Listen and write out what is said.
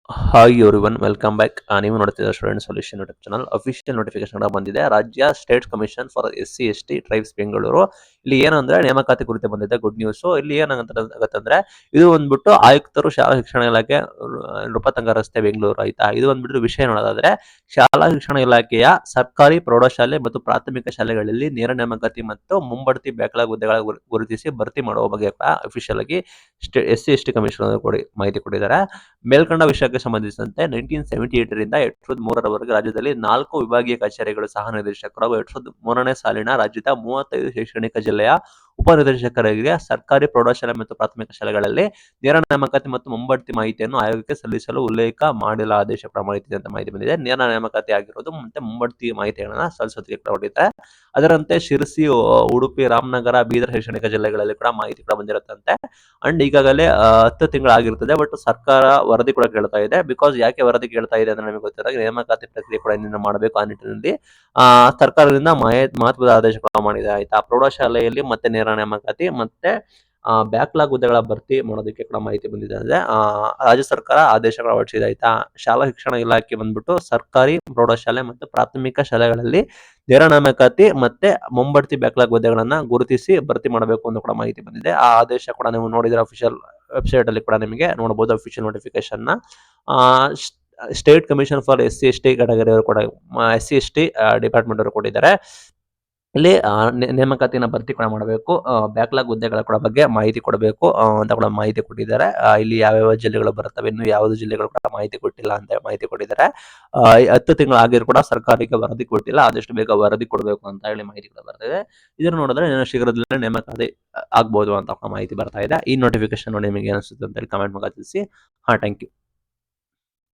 Hi everyone welcome back. ನೀವು ನೋಡ್ತಿದ್ದೀರಾ student solution YouTube channel. Official notification ಬಂದಿದೆ. ರಾಜ್ಯ state commission for SC ST tribes Bengaluru. ಇಲ್ಲಿ ಏನಂದ್ರೆ ನೇಮಕಾತಿ ಕುರಿತು ಬಂದಿದೆ ಗುಡ್ ನ್ಯೂಸ್. ಇಲ್ಲಿ ಏನಾಗತ್ತಂದ್ರೆ ಇದು ಬಂದ್ಬಿಟ್ಟು ಆಯುಕ್ತರು ಶಾಲಾ ಶಿಕ್ಷಣ ಇಲಾಖೆ ನೃಪತಂಗ ರಸ್ತೆ ಬೆಂಗಳೂರು ಆಯ್ತಾ. ಇದು ಬಂದ್ಬಿಟ್ಟು ವಿಷಯ ನೋಡೋದಾದ್ರೆ ಶಾಲಾ ಶಿಕ್ಷಣ ಇಲಾಖೆಯ ಸರ್ಕಾರಿ ಪ್ರೌಢಶಾಲೆ ಮತ್ತು ಪ್ರಾಥಮಿಕ ಶಾಲೆಗಳಲ್ಲಿ ನೇರ ನೇಮಕಾತಿ ಮತ್ತು ಮುಂಬಡ್ತಿ ಬ್ಯಾಕ್ಲಾಗ್ ಹುದ್ದೆಗಳ ಗುರುತಿಸಿ ಭರ್ತಿ ಮಾಡುವ ಬಗ್ಗೆ ಅಫಿಷಿಯಲ್ ಆಗಿ SC ST ಕಮಿಷನ್ ಮಾಹಿತಿ ಕೊಟ್ಟಿದ್ದಾರೆ. ಮೇಲ್ಕಂಡ ವಿಷಯಕ್ಕೆ ಸಂಬಂಧಿಸಿದಂತೆ 1978 ರಿಂದ 2003 ರಾಜ್ಯದಲ್ಲಿ 4 ವಿಭಾಗೀಯ ಕಚೇರಿಗಳು ಸಹ ನಿರ್ದೇಶಕರು ಹಾಗೂ 2003ನೇ ಸಾಲಿನ ರಾಜ್ಯದ 35 ಶೈಕ್ಷಣಿಕ ಜಿಲ್ಲೆಯ ಉಪನಿರ್ದೇಶಕರಿಗೆ ಸರ್ಕಾರಿ ಪ್ರೌಢಶಾಲೆ ಮತ್ತು ಪ್ರಾಥಮಿಕ ಶಾಲೆಗಳಲ್ಲಿ ನೇರ ನೇಮಕಾತಿ ಮತ್ತು ಮುಂಬಡ್ತಿ ಮಾಹಿತಿಯನ್ನು ಆಯೋಗಕ್ಕೆ ಸಲ್ಲಿಸಲು ಉಲ್ಲೇಖ ಮಾಡಿಲ್ಲ ಆದೇಶ ಮಾಹಿತಿ ಅಂತ ಮಾಹಿತಿ ಬಂದಿದೆ. ನೇರ ನೇಮಕಾತಿ ಆಗಿರೋದು ಮತ್ತೆ ಮುಂಬಡ್ತಿ ಮಾಹಿತಿಗಳನ್ನ ಸಲ್ಲಿಸೋದಕ್ಕೆ ಹೊರಟಿದೆ. ಅದರಂತೆ ಶಿರಸಿ, ಉಡುಪಿ, ರಾಮನಗರ, ಬೀದರ್ ಶೈಕ್ಷಣಿಕ ಜಿಲ್ಲೆಗಳಲ್ಲಿ ಕೂಡ ಮಾಹಿತಿ ಕೂಡ ಬಂದಿರುತ್ತಂತೆ. ಅಂಡ್ ಈಗಾಗಲೇ 10 ತಿಂಗಳಾಗಿರ್ತದೆ. ಬಟ್ ಸರ್ಕಾರ ವರದಿ ಕೂಡ ಕೇಳ್ತಾ ಇದೆ. ಬಿಕಾಸ್ ಯಾಕೆ ವರದಿ ಕೇಳ್ತಾ ಇದೆ ಅಂದ್ರೆ ನಮಗೆ ಗೊತ್ತಿರೋ ನೇಮಕಾತಿ ಪ್ರಕ್ರಿಯೆ ಕೂಡ ಇನ್ನೇನು ಮಾಡಬೇಕು. ಆ ನಿಟ್ಟಿನಲ್ಲಿ ಸರ್ಕಾರದಿಂದ ಮಹತ್ವದ ಆದೇಶ ಕೂಡ ಮಾಡಿದೆ ಆಯ್ತಾ. ಪ್ರೌಢಶಾಲೆಯಲ್ಲಿ ಮತ್ತೆ ನೇರ ನೇಮಕಾತಿ ಮತ್ತೆ ಬ್ಯಾಕ್ಲಾಗ್ ಹುದ್ದೆಗಳ ಭರ್ತಿ ಮಾಡೋದಕ್ಕೆ ಕೂಡ ಮಾಹಿತಿ ಬಂದಿದೆ. ಅಂದ್ರೆ ರಾಜ್ಯ ಸರ್ಕಾರ ಆದೇಶಗಳ ಹೊರಡಿಸಿದೆ ಆಯ್ತಾ. ಶಾಲಾ ಶಿಕ್ಷಣ ಇಲಾಖೆ ಬಂದ್ಬಿಟ್ಟು ಸರ್ಕಾರಿ ಪ್ರೌಢಶಾಲೆ ಮತ್ತು ಪ್ರಾಥಮಿಕ ಶಾಲೆಗಳಲ್ಲಿ ನೇರ ನೇಮಕಾತಿ ಮತ್ತೆ ಮುಂಬಡ್ತಿ ಬ್ಯಾಕ್ಲಾಗ್ ಹುದ್ದೆಗಳನ್ನ ಗುರುತಿಸಿ ಭರ್ತಿ ಮಾಡಬೇಕು ಅಂತ ಕೂಡ ಮಾಹಿತಿ ಬಂದಿದೆ. ಆ ಆದೇಶ ಕೂಡ ನೀವು ನೋಡಿದ್ರೆ ಅಫಿಷಿಯಲ್ ವೆಬ್ಸೈಟ್ ಅಲ್ಲಿ ಕೂಡ ನಿಮಗೆ ನೋಡಬಹುದು ಅಫಿಷಿಯಲ್ ನೋಟಿಫಿಕೇಶನ್ ನ. State commission for SC ST category ಅವರು ಕೂಡ SC ST ಡಿಪಾರ್ಟ್ಮೆಂಟ್ ಅವರು ಕೊಟ್ಟಿದ್ದಾರೆ. ಇಲ್ಲಿ ನೇಮಕಾತಿನ ಭರ್ತಿ ಕೂಡ ಮಾಡಬೇಕು. ಬ್ಯಾಕ್ಲಾಗ್ ಹುದ್ದೆಗಳ ಕೂಡ ಬಗ್ಗೆ ಮಾಹಿತಿ ಕೊಡಬೇಕು ಅಂತ ಕೂಡ ಮಾಹಿತಿ ಕೊಟ್ಟಿದ್ದಾರೆ. ಇಲ್ಲಿ ಯಾವ್ಯಾವ ಜಿಲ್ಲೆಗಳು ಬರ್ತವೆ, ಇನ್ನು ಯಾವ್ದು ಜಿಲ್ಲೆಗಳು ಕೂಡ ಮಾಹಿತಿ ಕೊಟ್ಟಿಲ್ಲ ಅಂತ ಮಾಹಿತಿ ಕೊಟ್ಟಿದ್ದಾರೆ. 10 ತಿಂಗಳು ಆಗಿದ್ರು ಕೂಡ ಸರ್ಕಾರಕ್ಕೆ ವರದಿ ಕೊಟ್ಟಿಲ್ಲ. ಆದಷ್ಟು ಬೇಗ ವರದಿ ಕೊಡಬೇಕು ಅಂತ ಹೇಳಿ ಮಾಹಿತಿ ಕೂಡ ಬರ್ತಿದೆ. ಇದನ್ನು ನೋಡಿದ್ರೆ ಶೀಘ್ರದಲ್ಲೇ ನೇಮಕಾತಿ ಆಗ್ಬಹುದು ಅಂತ ಮಾಹಿತಿ ಬರ್ತಾ ಇದೆ. ಈ ನೋಟಿಫಿಕೇಶನ್ ನೋಡಿ ನಿಮಗೆ ಅನಿಸುತ್ತೆ ಅಂತ ಹೇಳಿ ಕಮೆಂಟ್ ಮೂಲಕ ತಿಳಿಸಿ. Thank you.